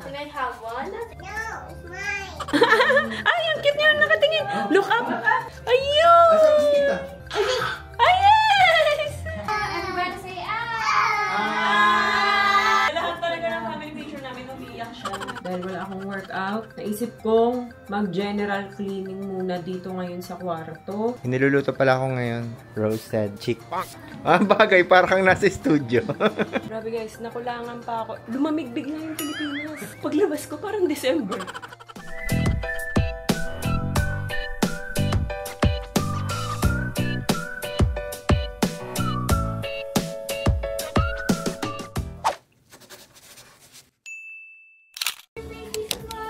Can I have one? No, it's mine. Ay, ang cute niya nakatingin. Look up. Ayun. Ay, yes. Everybody say, Lahat talaga ng family picture namin umiiyak siya. Dahil wala akong workout, naisip kong mag-general cleaning muna dito ngayon sa kwarto. Niluluto pala ako ngayon. Roasted chickpea. Ah, bagay. Parang kang nasa studio. Grabe guys, nakulangan pa ako. Lumamig bigla yung Pilipinas. Paglabas ko parang December.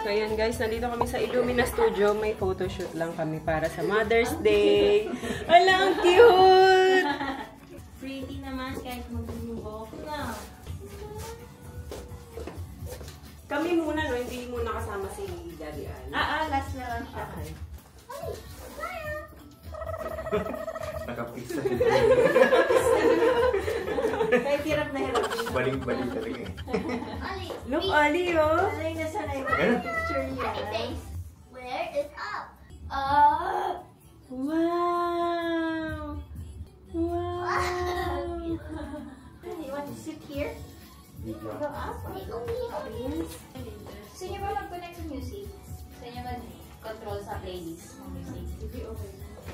So ayan guys, nandito kami sa Illumina Studio. May photoshoot lang kami para sa Mother's Day. Alang cute! pretty naman kahit mag-move na. Kami muna, no? Hindi muna kasama si Daddy Al. Last na lang siya. Okay. Nakapisa. Kahit hirap na hirap. Baling-baling talaga eh. Look, Ali, oh! Sanay na sanay mo Ganun. yung picture niya. Where is up? Wow! Wow! You want to sit here? Go up? Yes. Gusto niyo ba mag-connect sa music? Gusto niyo mag-control sa playlist ng music?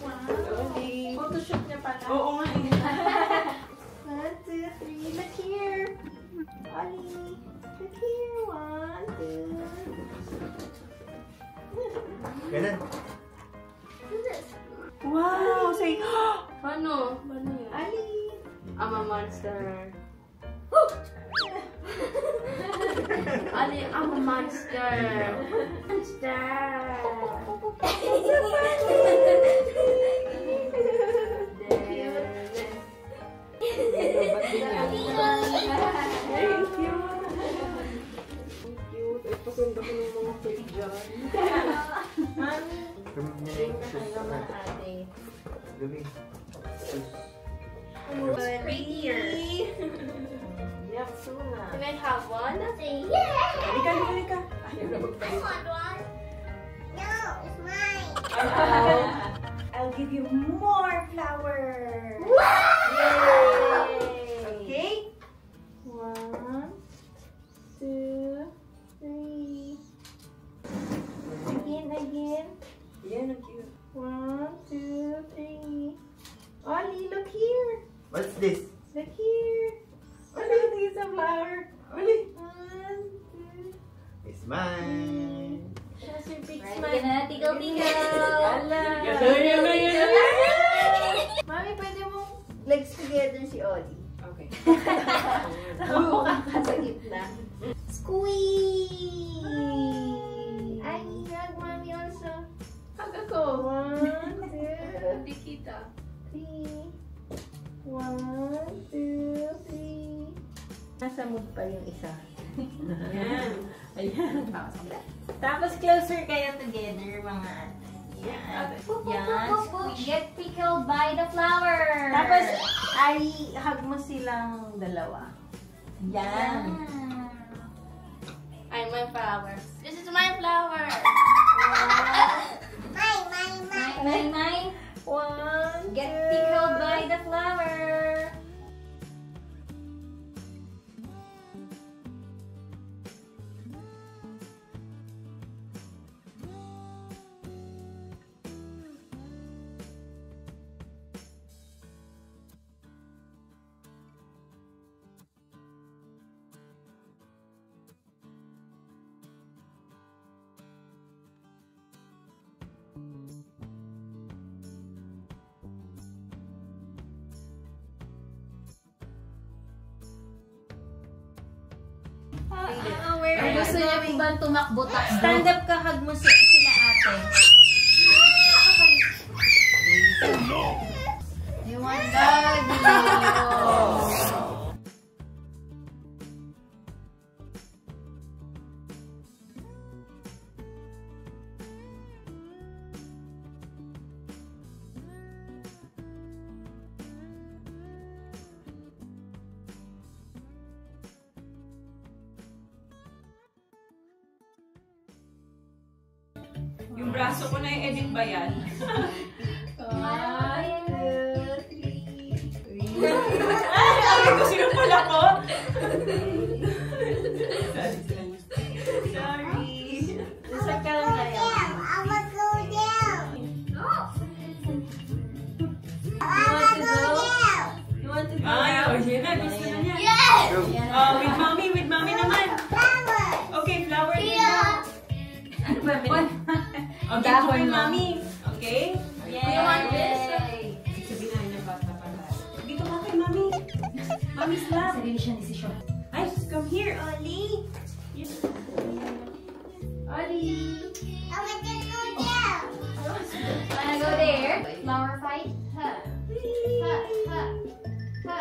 Wow! Photoshoot niya pala. Oo nga. 1, 2, 3, look here! Ollie! Look here! 1, 2. Ganun. Wow! Say, Paano? Paano yun? Ali! I'm a monster. Ali, I'm a monster! Monster! Thank you! Cute. Ay, pasunda ko ng mga cake dyan. Mami! Ganun. ate. Gabi. Prettier. Yup, suna. Can I have one? Say yeah! Halika, halika. Ayaw na I magpalit. want one. No, it's mine. I'll give you more flowers. Okay. 1, 2, 3. Again. Yan, ang cute. 1, 2, 3. Ollie, look here. What's this? Look here. Ollie, it's a flower. Ollie. 1, 2. It's mine. Shows your big smile. Na, tigaw-tigaw. Yan na. Mami, pwede mong legs together si Ollie. Okay. Mukha ka sa gitna. Squeeze! Ay, hug Mami also. Hug ako. 1, 2, Hindi kita. 3. 1, 2, 3. Nasa mood pa yung isa. Ayan. Ayan. Tapos closer kayo together, mga yan. Yan. Get pickled by the flower. Tapos, ay hug mo silang dalawa. Yan. I'm my flower. This is my flower. Mine. 1, get pickled by the flower. Gusto niya bang tumakbo-takbo? Stand up ka, hug mo sila ate. You want daddy? Pasok ko na yung edit ba yan? Ay, ko sino pala ko? Sorry. Isa ka lang tayo. You want to go? Ay, oh, yun na. Gusto na niya. With mommy naman. Okay, flower din na. Ano ba? Okay, for mommy. Okay? Do you want this? Sabihin na niya bata pala. Dito ka kay mommy. Mommy's love. Sarili siya decision. Ay, come here, Ollie. Ollie! Wanna go there? Flower fight? Ha. Ha. Ha. Ha.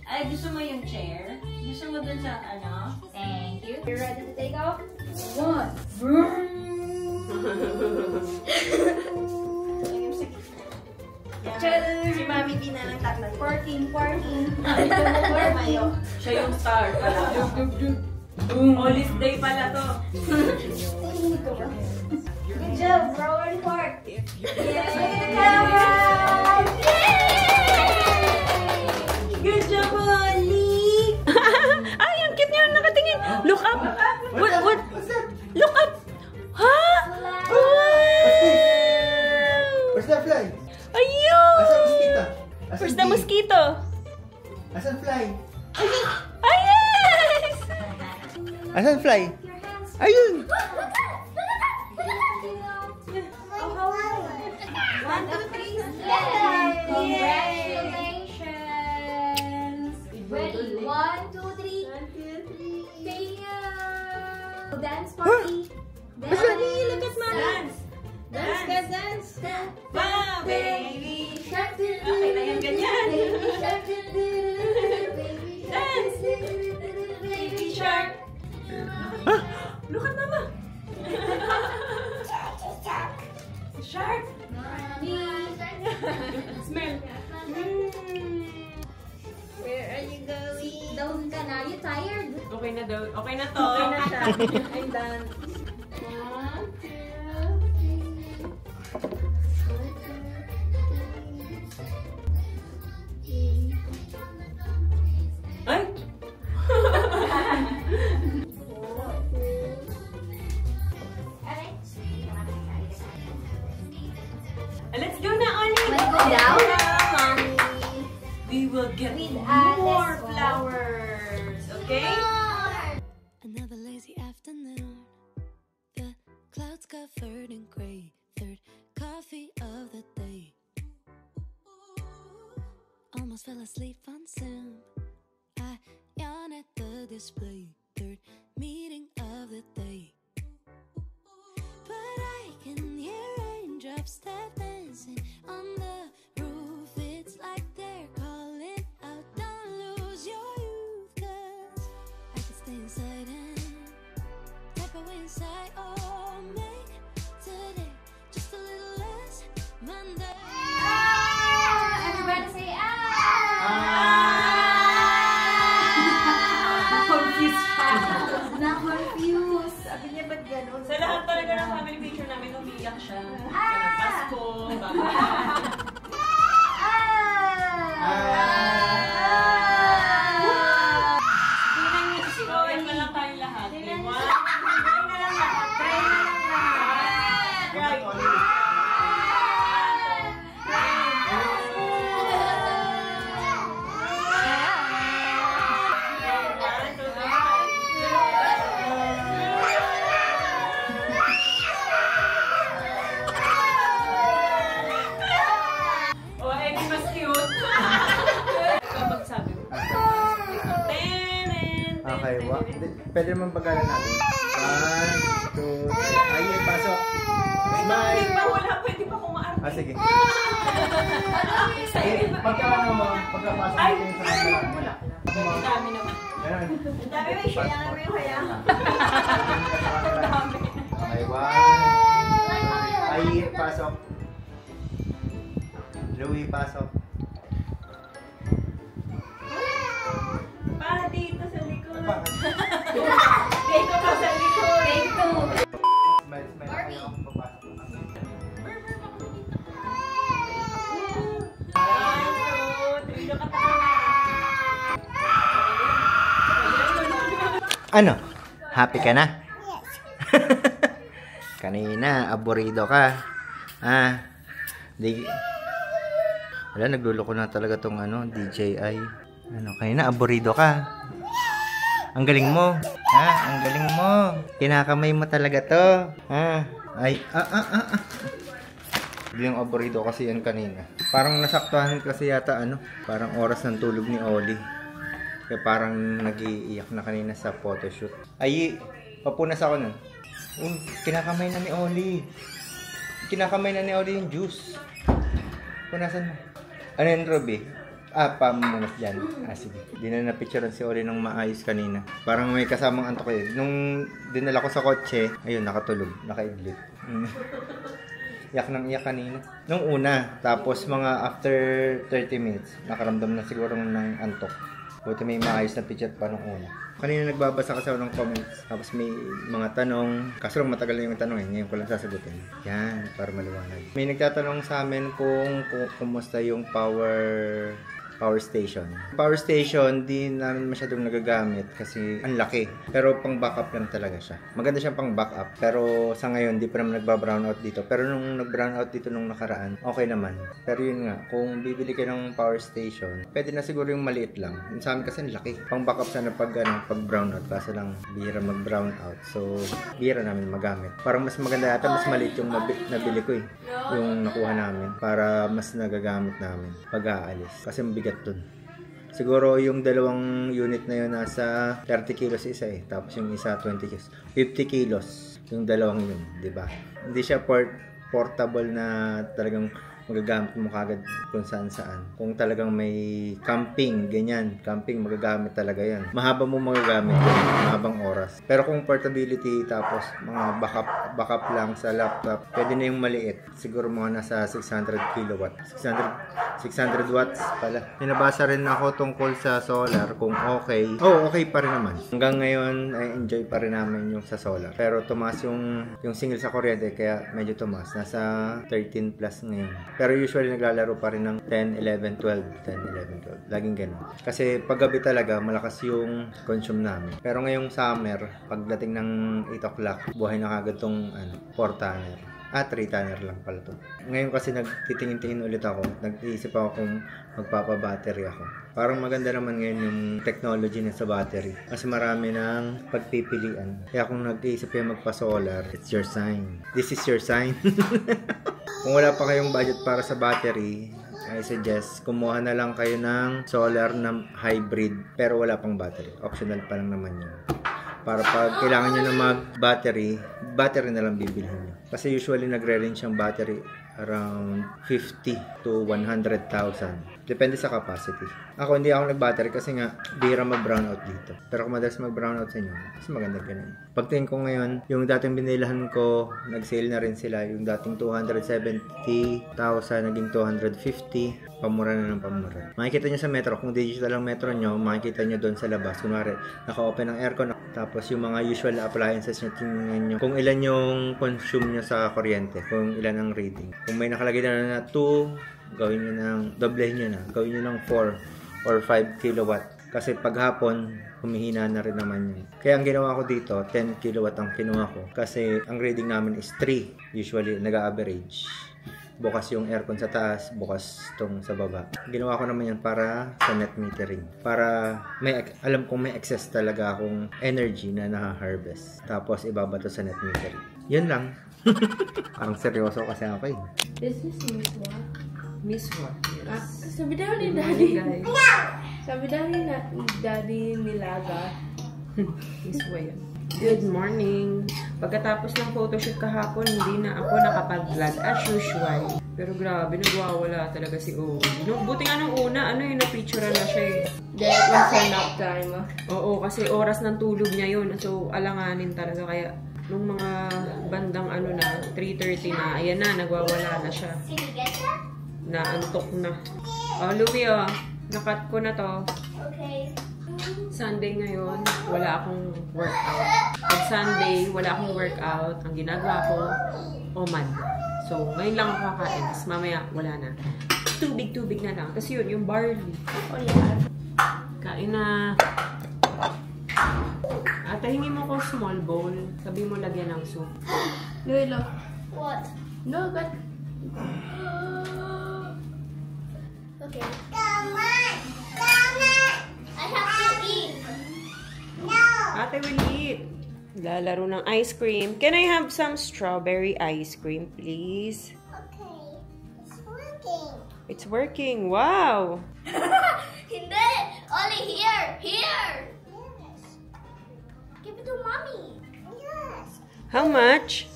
Ay, gusto mo yung chair? Gusto mo dun sa ano? Thank you. You ready to take off? 1. Si Mami Tina ng tatlo. Parking. Siya yung star pala. Ollie's day pala to. Good job, bro. Ready park. Good job, Ollie! Ay, ang cute niya nakatingin. Look up. What? Look up. Ha? Wow! Where's the fly? Ayun! Asan mosquito? Where's the mosquito? Asan fly? Ay, yes! Asan fly? Ayun! 1, 2, 3. Congratulations. Ready? 1, 2, 3. Damn. Dance party. Look at mommy. Dance. Dance. Wow, baby. Shark. Okay na yung ganyan. Baby shark. Dance. Baby shark. Look at mama. Shark. Smell. Where are you going? Sit down ka na. You tired? Okay na daw. Okay na to. Okay na siya. I'm done. 1, 2, 3. Ay! Let's go na, Ollie! Let's go down. We will get With more let's go. flowers, okay? Another lazy afternoon. The clouds covered in gray. Third coffee of the day. Almost fell asleep on Zoom. I yawn at the display. Third meeting of the day. But I can hear raindrops step dancing on the roof. It's like they're calling out, don't lose your youth. 'Cause I can stay inside and type away inside. Oh, make today just a little less Monday. Everybody say Confused siya. Na-confused. Sabi niya, ba't ganun? Sa lahat talaga ng family picture namin, umiyak siya. Pasko, baba. Tingnan niyo, scroll na lang tayo lahat. Okay, one. Oh, eh, di mas cute. Ikaw magsabi mo. Okay, pwede naman pagalan natin. 1, 2, 3. Ay, pasok. Smile! Hindi pa wala, pwede pa kumaarte. Ah, sige. Pagkapasok Ay, natin sa kanila. wala. Ang dami naman. Yan. Ang dami may siya. May kaya. Okay, 1. Ay, pasok. Louie, pasok. Pa, dito sa likod. Bakit? Dito pa sa likod. Take 2. Smile, smile. Ayaw akong papasok. Ano? Happy ka na? Yes. Kanina, aburido ka. Wala, nagluloko na talaga tong DJI. Kanina, aburido ka. Ang galing mo. Ang galing mo. Kinakamay mo talaga to. Yung aburido kasi yan kanina. Parang nasaktuhan kasi yata parang oras ng tulog ni Oli. Kaya parang nag-iiyak na kanina sa photoshoot. Ay, papunas ako nun. Kinakamay na ni Oli. Kinakamay na ni Oli yung juice. Punasan mo. Ano yun, Ruby? Pamunas dyan. Sige. Di na napicturean si Oli ng maayos kanina. Parang may kasamang antok eh. Nung dinala ko sa kotse, ayun, nakatulog. Nakaidlit. Iyak ng iyak kanina. Nung una, tapos mga after 30 minutes, nakaramdam na siguro ng antok. Buti may maayos na picture pa nung una. Kanina nagbabasa kasi ako ng comments, tapos may mga tanong. Kaso lang matagal na yung tanong eh, ngayon ko lang sasagutin. Yan, para maliwanag. May nagtatanong sa amin kung kumusta yung power station. Power station, di namin masyadong nagagamit kasi ang laki. Pero pang backup lang talaga siya. Maganda siyang pang backup. Pero sa ngayon, di pa naman nagba-brown out dito. Pero nung nag-brown out dito nung nakaraan, okay naman. Pero yun nga, kung bibili ka ng power station, pwede na siguro yung maliit lang. Yung sa amin kasi ang laki. Pang backup sana pag brown out. Kaso lang, bihira mag-brown out. So, bihira namin magamit. Parang mas maganda yata, mas maliit yung nabili ko eh. Yung nakuha namin. Para mas nagagamit namin pag aalis. Kasi mabigat dun. Siguro yung dalawang unit na yun nasa 30 kilos isa eh. Tapos yung isa 20 kilos. 50 kilos yung dalawang yun, di ba? Hindi siya portable na talagang magagamit mo kagad kung saan. Kung talagang may camping, ganyan. Camping, magagamit talaga yan. Mahaba mo magagamit yan. Mahabang oras. Pero kung portability, tapos mga backup lang sa laptop, pwede na yung maliit. Siguro mga nasa 600 kilowatt. 600 watts pala. Pinabasa rin ako tungkol sa solar, kung okay. Okay pa rin naman. Hanggang ngayon, ay enjoy pa rin namin yung sa solar. Pero tumaas yung single sa kuryente, kaya medyo tumaas. Nasa 13 plus ngayon. Pero usually naglalaro pa rin ng 10, 11, 12. 10, 11, 12. Laging ganun. Kasi paggabi talaga, malakas yung consume namin. Pero ngayong summer, pagdating ng 8 o'clock, buhay na kagad tong 4 tanner. 3 tanner lang pala to. Ngayon kasi nagtitingin-tingin ulit ako. Nag-iisip ako kung magpapa-battery ako. Parang maganda naman ngayon yung technology na sa battery. Kasi marami ng pagpipilian. Kaya kung nag-iisip kayo magpa-solar, it's your sign. This is your sign. Kung wala pa kayong budget para sa battery, I suggest kumuha na lang kayo ng solar na hybrid pero wala pang battery. Optional pa lang naman yun. Para pag kailangan nyo na mag-battery na lang bibilhin nyo. Kasi usually nagre-range ang battery around 50 to 100,000. Depende sa capacity. Ako hindi ako nag-battery kasi nga bihira mag-brownout dito. Pero kung madalas mag-brownout sa inyo, mas maganda ganun. Pagtingin ko ngayon, yung dating binilahan ko, nag-sale na rin sila. Yung dating 270,000, naging 250. Pamura na ng pamura. Makikita nyo sa metro. Kung digital ang metro nyo, makikita nyo doon sa labas. Kunwari, naka-open ang aircon. Tapos yung mga usual appliances nyo, tingnan nyo kung ilan yung consume nyo sa kuryente. Kung ilan ang reading. Kung may nakalagay na 2, gawin nyo ng, doblehin nyo na. Gawin nyo ng 4 or 5 kilowatt. Kasi paghapon, humihina na rin naman yun. Kaya ang ginawa ko dito, 10 kilowatt ang kinuha ko. Kasi ang reading namin is 3. Usually, nag-average. Bukas yung aircon sa taas, bukas tong sa baba. Ginawa ko naman yan para sa net metering. Para alam kong may excess talaga akong energy na naha-harvest. Tapos ibabato sa net metering. Yun lang. Parang seryoso kasi ako eh. This is Miswa. Miswa. Yes. Sabi daw ni Daddy. Sabi daw ni Daddy Nilaga. Miswa yan. Good morning. Pagkatapos ng photoshoot kahapon, hindi na ako nakapag-vlog as usual. Pero grabe, nagwawala talaga si Owen. Buti nga nung una, yung na-picture na siya eh. That was a nap time. Oo, kasi oras ng tulog niya yun. So, alanganin talaga. Kaya, nung mga bandang na, 3:30 na, ayan na, nagwawala na siya. Naantok na. Louie, nakat ko na to. Okay. Sunday ngayon, wala akong workout. Pag Sunday, wala akong workout. Ang ginagawa ko, OMAD. So, ngayon lang ako kakain. Tapos mamaya, wala na. Tubig na lang. Tapos yun, yung barley. Oh, yeah. Kain na. Ate, kong small bowl. Sabi mo lagyan ng soup. Lilo. What? No, but... Okay. Come on! I have to eat. No! Ate will eat. Lalaro ng ice cream. Can I have some strawberry ice cream, please? Okay. It's working. It's working. Wow! Hindi! Only here! Here! Yes. Give it to mommy. Yes. How much?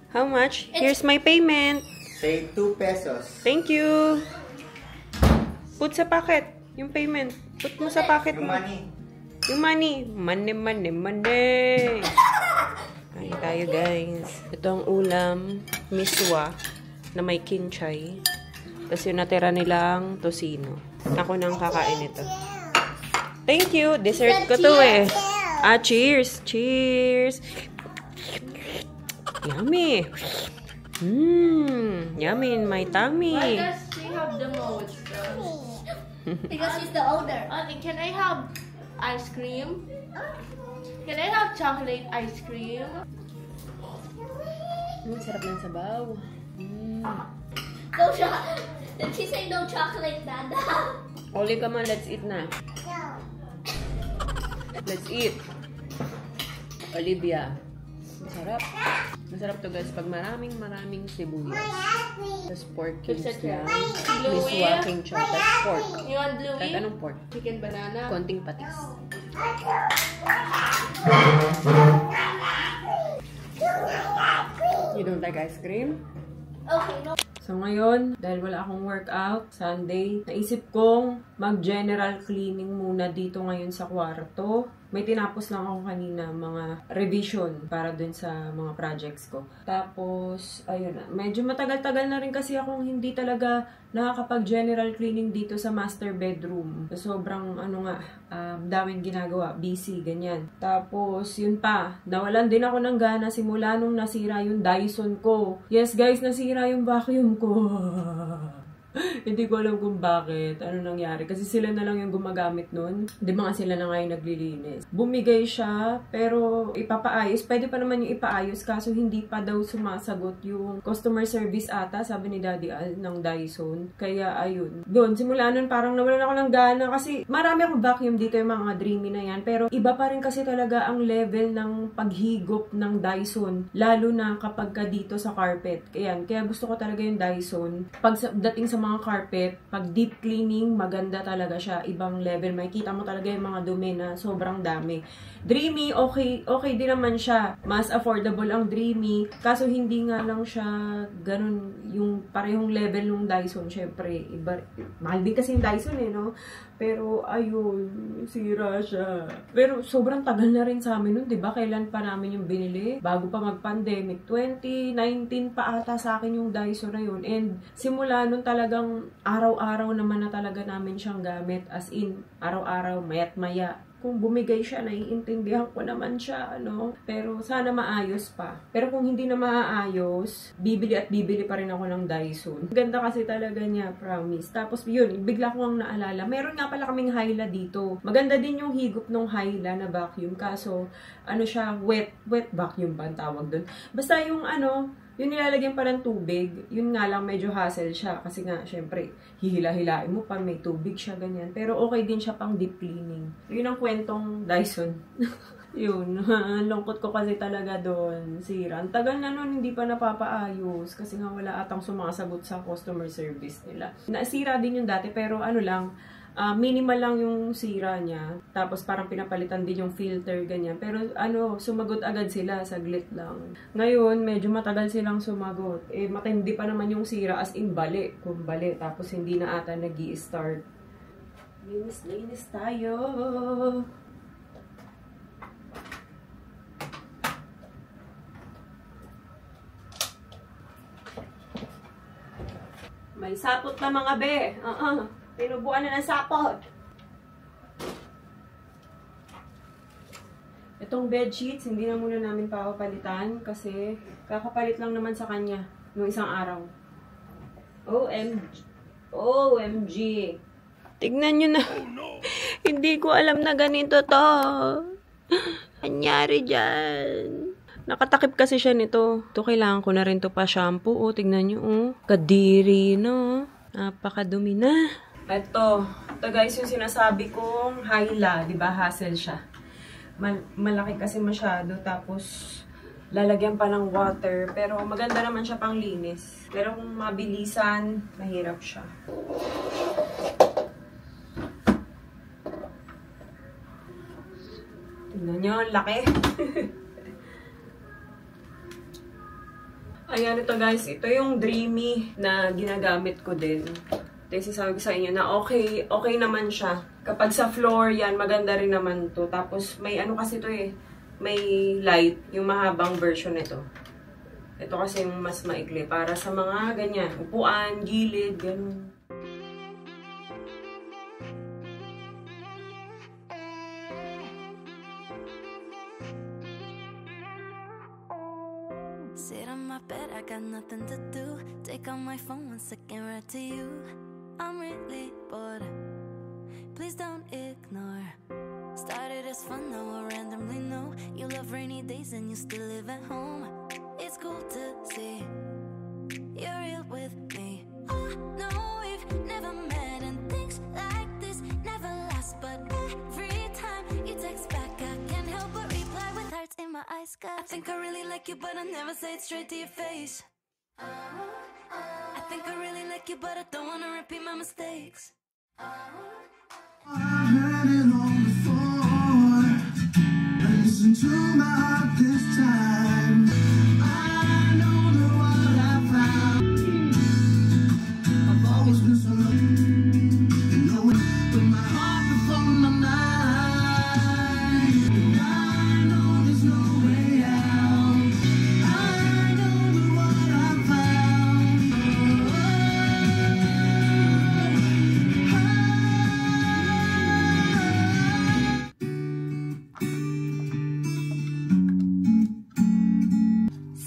How much? Here's my payment. Say 2 pesos. Thank you. Put sa packet. Yung payment. Put mo sa packet Yung mo. money. Yung money. Money. Kain tayo, guys. Ito ang ulam. Miswa. Na may kinchay. Tapos yung natira nilang tosino. Ako nang kakain ito. Thank you. Dessert ko to eh. Ah, cheers. Cheers. Yummy. Yummy in my Why tummy. does she have the most? Because she's the older. Can I have ice cream? Can I have chocolate ice cream? Sarap ng sabaw. No chocolate. Did she say no chocolate, Dada? Oli ka man, let's eat na. No. Let's eat. Olivia. Masarap. Masarap to guys pag maraming sibuyas. Tapos pork cubes lang. Miswa, king chow, tapos pork. You want Kahit Bluey? anong pork. Chicken banana? Konting patis. You don't like ice cream? Okay, no. So ngayon, dahil wala akong workout, Sunday, naisip kong mag-general cleaning muna dito ngayon sa kwarto. May tinapos lang ako kanina, mga revision para dun sa mga projects ko. Tapos, ayun na. Medyo matagal-tagal na rin kasi akong hindi talaga nakakapag-general cleaning dito sa master bedroom. Sobrang, daming ginagawa. Busy, ganyan. Tapos, yun pa. Nawalan din ako ng gana simula nung nasira yung Dyson ko. Yes, guys, nasira yung vacuum ko. Hindi ko alam kung bakit. Ano nangyari. Kasi sila na lang yung gumagamit nun. Di ba nga sila na nga yung naglilinis. Bumigay siya, pero ipapaayos. Pwede pa naman yung ipaayos, kaso hindi pa daw sumasagot yung customer service ata, sabi ni Daddy Al ng Dyson. Kaya ayun. Doon, simula nun parang nawalan ako ng gana kasi marami akong vacuum dito yung mga Dreamy na yan. Pero iba pa rin kasi talaga ang level ng paghigop ng Dyson. Lalo na kapag ka dito sa carpet. Kaya gusto ko talaga yung Dyson. Pag dating sa mga carpet, pag deep cleaning, maganda talaga siya. Ibang level. Makikita mo talaga yung mga dumi na sobrang dami. Dreamy, okay din naman siya. Mas affordable ang Dreamy. Kaso hindi nga lang siya ganun yung parehong level ng Dyson. Syempre, mahal din kasi yung Dyson no? Pero, ayun, sira siya. Pero, sobrang tagal na rin sa amin nun, diba? Kailan pa namin yung binili? Bago pa mag-pandemic. 2019 pa ata sa akin yung Dyson na yun. And, simula nun talagang araw-araw naman na talaga namin siyang gamit. As in, araw-araw, mayat maya. Kung bumigay siya, naiintindihan ko naman siya, Pero sana maayos pa. Pero kung hindi na maayos, bibili at bibili pa rin ako ng Dyson. Ganda kasi talaga niya, promise. Tapos yun, bigla ko ang naalala. Meron nga pala kaming Hyla dito. Maganda din yung higop ng Hyla na vacuum. Kaso, siya, wet vacuum ba ang tawag dun? Basta yung yung nilalagyan pa ng tubig, yun nga lang medyo hassle siya. Kasi nga, syempre, hihila-hilain mo pa, may tubig siya, ganyan. Pero okay din siya pang deep cleaning. Yun ang kwentong Dyson. Yun, lungkot ko kasi talaga doon. Sira. Ang tagal na nun, hindi pa napapaayos. Kasi nga wala atang sumasagot sa customer service nila. Nasira din yung dati, pero minimal lang yung sira niya. Tapos parang pinapalitan din yung filter, ganyan. Pero sumagot agad sila, saglit lang. Ngayon, medyo matagal silang sumagot. Matindi pa naman yung sira, as in bali. Kung bali, tapos hindi na ata nag-i-start. Linis tayo. May sapot na mga be. Tinubuan na ng sapot. Itong bed sheets, hindi na muna namin papapalitan kasi kakapalit lang naman sa kanya nung isang araw. OMG. Tignan nyo na. Hindi ko alam na ganito to. Anyari dyan? Nakatakip kasi siya nito. Ito, kailangan ko na rin to pa shampoo. O, tignan nyo, oh. Kadiri, no? Napakadumi na. Ito guys, yung sinasabi kong Hyla, di ba? Hassle siya. Malaki kasi masyado. Tapos, lalagyan pa ng water. Pero, maganda naman siya pang linis. Pero kung mabilisan, mahirap siya. Tignan nyo, laki. Ayan, ito guys. Ito yung Dreamy na ginagamit ko din. Ito yung sasabi ko sa inyo na okay naman siya. Kapag sa floor yan, maganda rin naman to. Tapos may ano kasi to eh. May light, yung mahabang version nito. Ito kasi yung mas maikli. Para sa mga ganyan, upuan, gilid, ganun. Sit on my bed, I got nothing to do. Take out my phone, 1 second, right to you. I'm really bored. Please don't ignore. Started as fun, now I randomly know you love rainy days and you still live at home. It's cool to see you're real with me. I know we've never met and things like this never last, but every time you text back, I can't help but reply with hearts in my eyes. 'Cause I think I really like you, but I never say it straight to your face. I think I really like you, but I don't wanna repeat my mistakes. I heard it all before. Listen to my heart this time. I know that what I found. I've always been so lucky. You know it, with my heart before my mind. And I know there's no way out. I know that what I found.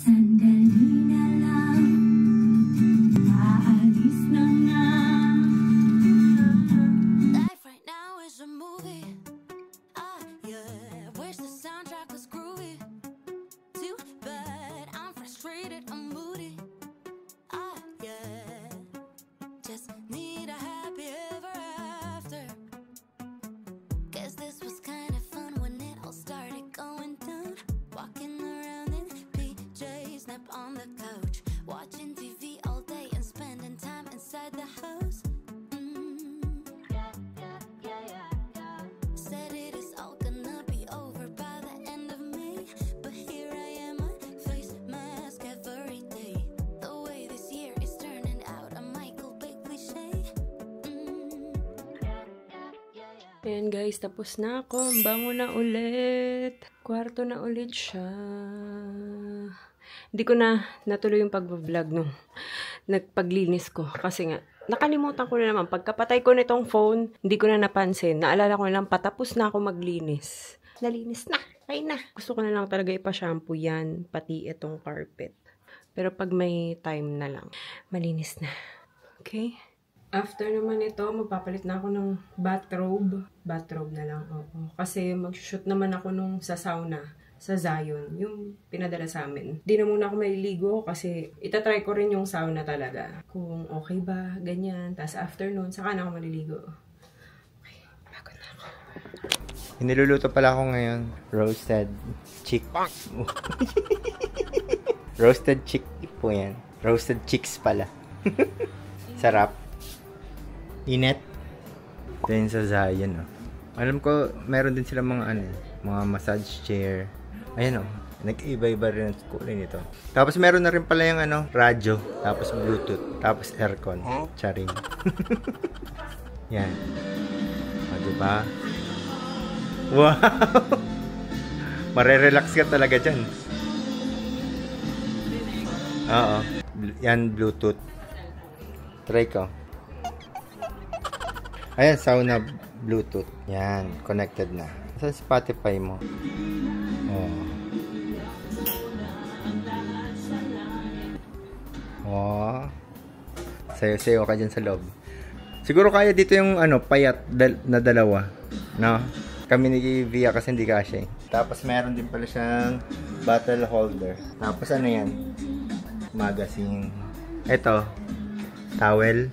Sandali na lang, aalis na nga. Life right now is a movie. Yeah, wish the soundtrack was groovy. Too bad I'm frustrated, I'm moody. Yeah, just need a happy ever after. 'Cause this was kind of fun when it all started going down. Walking around in PJs, nap on the couch, watching TV all day and spending time inside the house. Said it is all gonna be over by the end of May, but here I am, a face mask every day. The way this year is turning out, a Michael Bay cliche. Ayan guys, tapos na ako. Bango na ulit. Kwarto na ulit siya. Hindi ko na natuloy yung pag-vlog nung nagpaglinis ko. Kasi nga, nakalimutan ko na naman. Pagkapatay ko nitong phone, hindi ko na napansin. Naalala ko na lang, patapos na ako maglinis. Nalinis na. Ay na. Gusto ko na lang talaga ipa-shampoo yan. Pati itong carpet. Pero pag may time na lang, malinis na. Okay? After naman ito, magpapalit na ako ng bathrobe. Bathrobe na lang, oo. Kasi mag-shoot naman ako nung sa sauna, sa Zion, yung pinadala sa amin. Di na muna ako maliligo kasi itatry ko rin yung sauna talaga. Kung okay ba, ganyan. Tapos after nun, saka na ako maliligo. Okay, pagod na ako. Niluluto pala ako ngayon. Roasted chick. Roasted chick po yan. Roasted chicks pala. Sarap. Init. Ito yun sa Zion, oh. Alam ko, meron din sila mga mga massage chair. Ayan, oh. Nag-iba-iba rin ang kulay nito. Tapos meron na rin pala yung radyo. Tapos Bluetooth. Tapos aircon. Charing. Yan. O, diba? Wow! Marerelax ka talaga dyan. Oo. Yan, Bluetooth. Try ko. Ayan, sauna Bluetooth. Yan, connected na. Sa Spotify mo. Oh. Oh. Sayo-sayo ka dyan sa loob. Siguro kaya dito yung payat na dalawa. No? Kami ni Via kasi hindi kasya eh. Tapos meron din pala siyang bottle holder. Tapos ano yan? Magazine. Ito. Towel.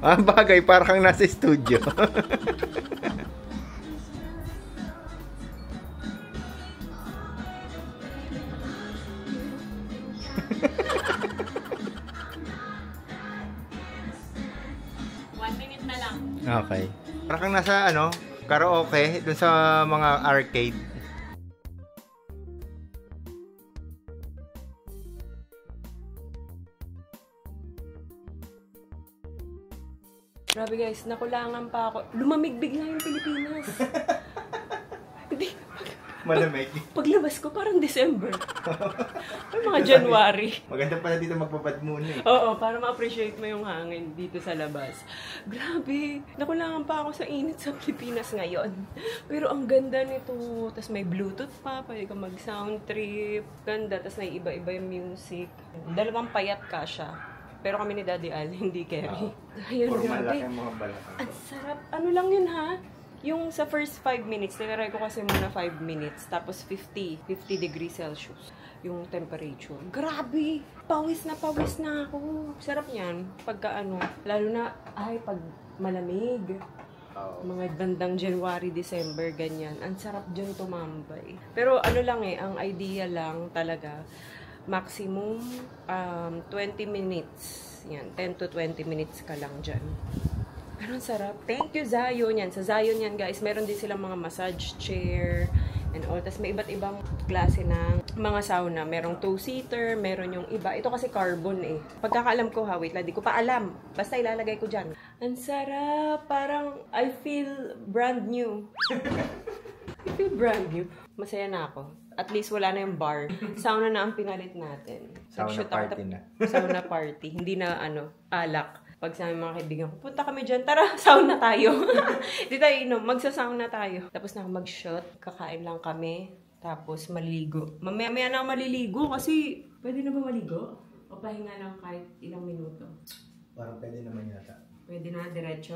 Ah, bagay. Parang kang nasa studio. Okay. Parang kang nasa ano, karaoke dun sa mga arcade. Grabe guys, nakulangan pa ako. Lumamig bigla yung Pilipinas. Hindi. Malamig. Paglabas ko, parang December. Ay, mga January. Maganda pala dito magbabad muna eh. Oo, para ma-appreciate mo yung hangin dito sa labas. Grabe, nakulangan pa ako sa init sa Pilipinas ngayon. Pero ang ganda nito. Tapos may Bluetooth pa, pwede ka mag-sound trip. Ganda, tapos may iba-iba yung music. Dalawang payat ka siya. Pero kami ni Daddy Al, hindi carry. Ayun, grabe. Mga balakang. Ang sarap. Ano lang yun ha? Yung sa first 5 minutes, nilagay ko kasi muna 5 minutes. Tapos 50 degrees Celsius yung temperature. Grabe! Pawis na ako. Sarap niyan. Pagka ano, lalo na, pag malamig. Mga bandang January, December, ganyan. Ang sarap dyan tumambay. Pero ano lang ang idea lang talaga, maximum 20 minutes. Yan, 10 to 20 minutes ka lang dyan. Pero ang sarap. Thank you, Zion. Yan. Sa Zion yan, guys. Meron din silang mga massage chair and all. Tapos may iba't ibang klase ng mga sauna. Merong 2-seater, meron yung iba. Ito kasi carbon eh. Pagkakaalam ko ha, wait lang. Di ko pa alam. Basta ilalagay ko dyan. Ang sarap. Parang I feel brand new. I feel brand new. Masaya na ako. At least wala na yung bar. Sauna na ang pinalit natin. Sauna party na. Sauna party. Hindi na alak. Pag sa aming mga kaibigan ko, punta kami dyan, tara, sauna tayo. Di tayo inom, magsasauna tayo. Tapos na mag-shot, kakain lang kami, tapos maliligo. Mamaya na ako maliligo kasi, pwede na ba maligo? O pahinga lang kahit ilang minuto? Parang pwede naman yata. Pwede na, diretso?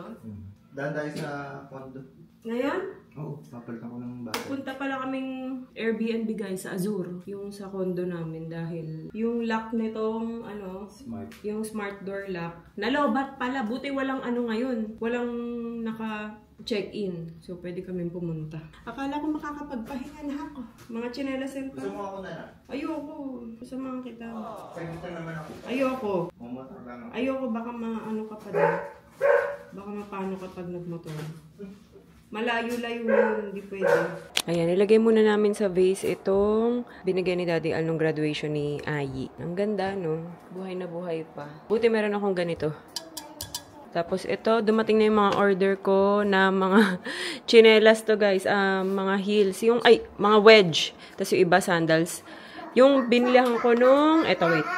Daan tayo sa condo. Ngayon? Oo, papalitan ko ng bahay. Punta pala kaming Airbnb guys sa Azur, yung sa condo namin dahil yung lock nitong Smart. yung smart door lock, nalobat pala. Buti walang ngayon. Walang naka-check-in. So pwede kaming pumunta. Akala ko makakapagpahinga na ako. Mga tsinelas and Gusto mo ako na lang? Ayoko. Kasamahan kita. Saglit lang naman ako. Ayoko. Mamotor lang ako. Ayoko. Baka ka pa din. Baka mapano ka pag nagmotor. Malayo-layo yun, hindi pwede. Ayan, ilagay muna namin sa vase itong binigay ni Daddy Al nung graduation ni Ayi. Ang ganda, no? Buhay na buhay pa. Buti meron akong ganito. Tapos ito, dumating na yung mga order ko na mga chinelas to guys. Mga heels. Mga wedge. Tapos yung iba sandals. Yung binilihan ko nung, eto wait.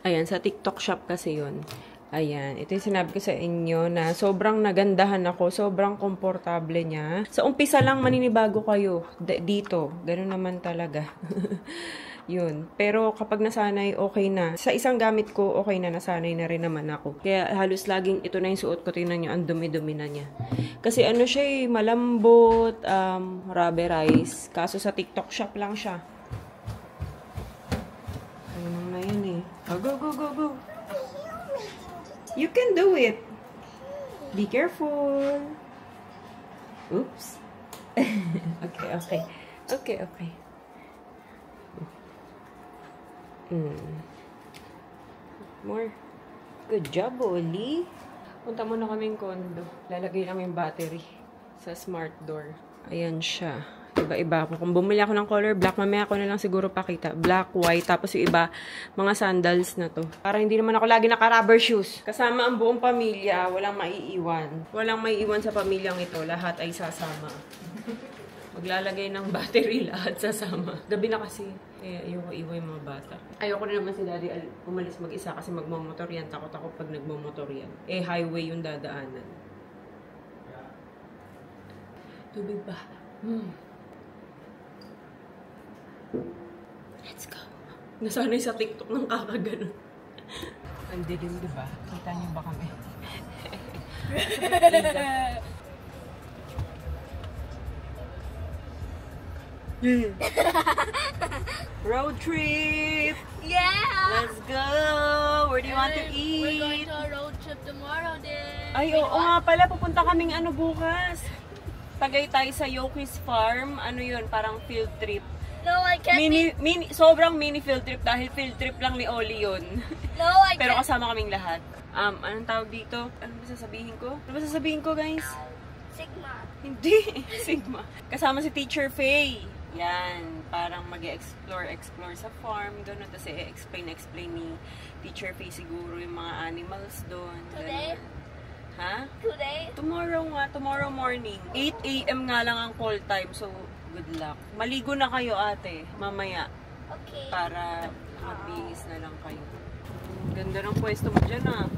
Ayan, sa TikTok shop kasi yun. Ayan, ito yung sinabi ko sa inyo na sobrang nagandahan ako, sobrang komportable niya. Sa umpisa lang maninibago kayo dito. Ganun naman talaga. Yun. Pero kapag nasanay, okay na. Sa isang gamit ko, okay na. Nasanay na rin naman ako. Kaya halos laging ito na yung suot ko. Tingnan nyo, ang dumi-dumi na niya. Kasi siya malambot, rubberized. Kaso sa TikTok shop lang siya. Ayun na yun eh. Oh, go, go, go, go. You can do it. Be careful. Oops. Okay. More. Good job, Oli. Punta muna kaming condo. Lalagay lang yung battery sa smart door. Ayan siya. Iba-iba ako. Kung bumili ako ng color black, mamaya ako na lang siguro pakita. Black, white, tapos yung iba, mga sandals na to. Para hindi naman ako lagi naka-rubber shoes. Kasama ang buong pamilya, walang maiiwan. Walang maiiwan sa pamilyang ito. Lahat ay sasama. Maglalagay ng battery, lahat sasama. Gabi na kasi. Kaya ayoko iwan yung mga bata. Ayoko na naman si Daddy umalis mag-isa kasi magmamotor yan. Takot ako pag nagmamotor yan. Highway yung dadaanan. Tubig ba? Let's go. Nasanay sa TikTok ng kakaganon. Ang dilim, diba? Kita niyo ba kami? Road trip! Yeah! Let's go! Where do you want to We're going eat? to a road trip tomorrow then. Ay, oo nga pala, pupunta kaming bukas. Tagaytay sa Yoki's Farm. Ano yun, parang field trip. No, I can't Sobrang mini field trip dahil field trip lang ni Oli yun. No, I Pero kasama kaming lahat. Anong tawag dito? Ano ba sasabihin ko? Ano ba sasabihin ko, guys? Sigma. Hindi. Sigma. Kasama si Teacher Faye. Yan. Parang mag-explore sa farm. Ganun. Tapos explain ni Teacher Faye siguro yung mga animals doon. Today? Ha? Today? Tomorrow morning. 8 a.m. nga lang ang call time. So, good luck. Maligo na kayo, ate. Mamaya. Okay. Para magbihis na lang kayo. Ganda ng pwesto mo dyan, ah.